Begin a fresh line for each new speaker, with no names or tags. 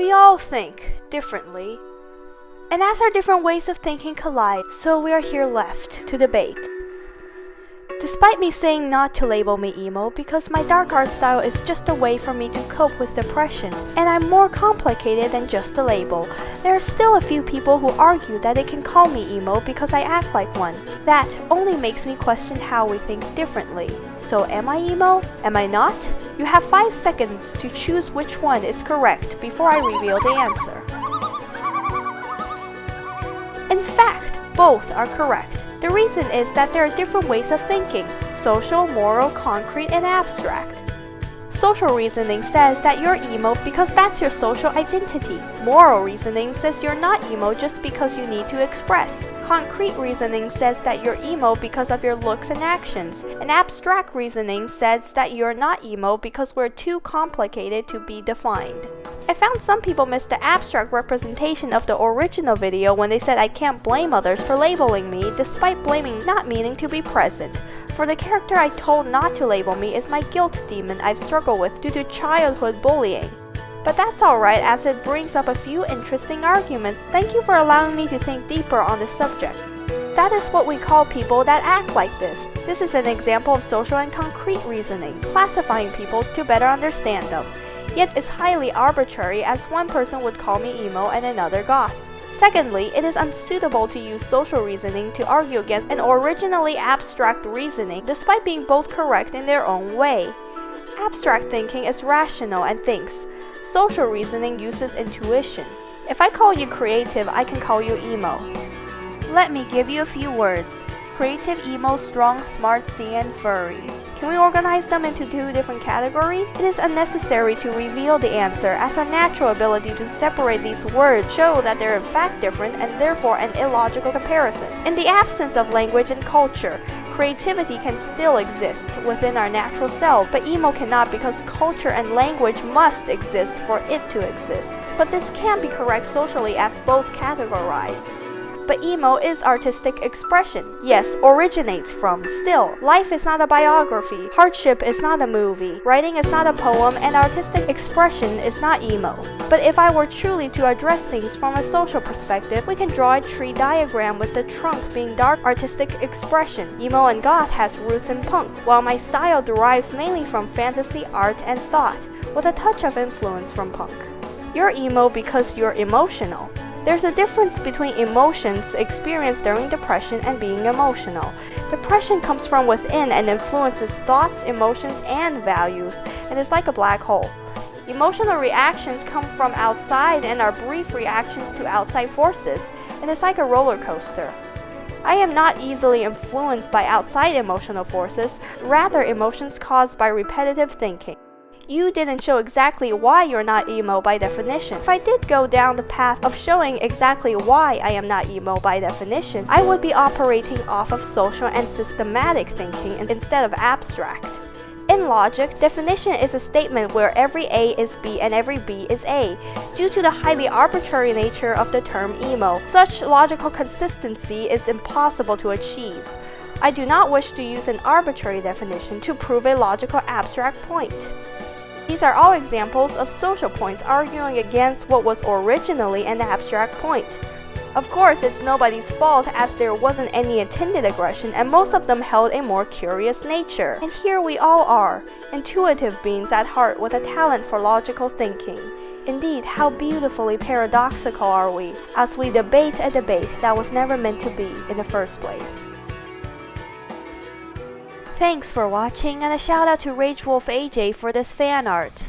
We all think differently. And as our different ways of thinking collide, so we are here left to debate. Despite me saying not to label me emo because my dark art style is just a way for me to cope with depression, and I'm more complicated than just a label, there are still a few people who argue that they can call me emo because I act like one. That only makes me question how we think differently. So am I emo? Am I not? You have 5 seconds to choose which one is correct before I reveal the answer. In fact, both are correct. The reason is that there are different ways of thinking: social, moral, concrete, and abstract. Social reasoning says that you're emo because that's your social identity. Moral reasoning says you're not emo just because you need to express. Concrete reasoning says that you're emo because of your looks and actions. And abstract reasoning says that you're not emo because we're too complicated to be defined. I found some people missed the abstract representation of the original video when they said I can't blame others for labeling me, despite blaming not meaning to be present. For the character I told not to label me is my guilt demon I've struggled with due to childhood bullying. But that's alright, as it brings up a few interesting arguments. Thank you for allowing me to think deeper on this subject. That is what we call people that act like this. This is an example of social and concrete reasoning, classifying people to better understand them. Yet it's highly arbitrary, as one person would call me emo and another goth. Secondly, it is unsuitable to use social reasoning to argue against an originally abstract reasoning, despite being both correct in their own way. Abstract thinking is rational and thinks. Social reasoning uses intuition. If I call you creative, I can call you emo. Let me give you a few words: creative, emo, strong, smart, sea, and furry. Can we organize them into 2 different categories? It is unnecessary to reveal the answer, as our natural ability to separate these words show that they're in fact different and therefore an illogical comparison. In the absence of language and culture, creativity can still exist within our natural self, but emo cannot because culture and language must exist for it to exist. But this can't be correct socially as both categorize. But emo is artistic expression. Yes, originates from. Still, life is not a biography. Hardship is not a movie. Writing is not a poem, and artistic expression is not emo. But if I were truly to address things from a social perspective, we can draw a tree diagram with the trunk being dark artistic expression. Emo and goth has roots in punk, while my style derives mainly from fantasy, art, and thought, with a touch of influence from punk. You're emo because you're emotional. There's a difference between emotions experienced during depression and being emotional. Depression comes from within and influences thoughts, emotions, and values, and is like a black hole. Emotional reactions come from outside and are brief reactions to outside forces, and it's like a roller coaster. I am not easily influenced by outside emotional forces, rather emotions caused by repetitive thinking. You didn't show exactly why you're not emo by definition. If I did go down the path of showing exactly why I am not emo by definition, I would be operating off of social and systematic thinking instead of abstract. In logic, definition is a statement where every A is B and every B is A. Due to the highly arbitrary nature of the term emo, such logical consistency is impossible to achieve. I do not wish to use an arbitrary definition to prove a logical abstract point. These are all examples of social points arguing against what was originally an abstract point. Of course, it's nobody's fault, as there wasn't any intended aggression and most of them held a more curious nature. And here we all are, intuitive beings at heart with a talent for logical thinking. Indeed, how beautifully paradoxical are we, as we debate a debate that was never meant to be in the first place. Thanks for watching, and a shout out to RageWolf AJ for this fan art.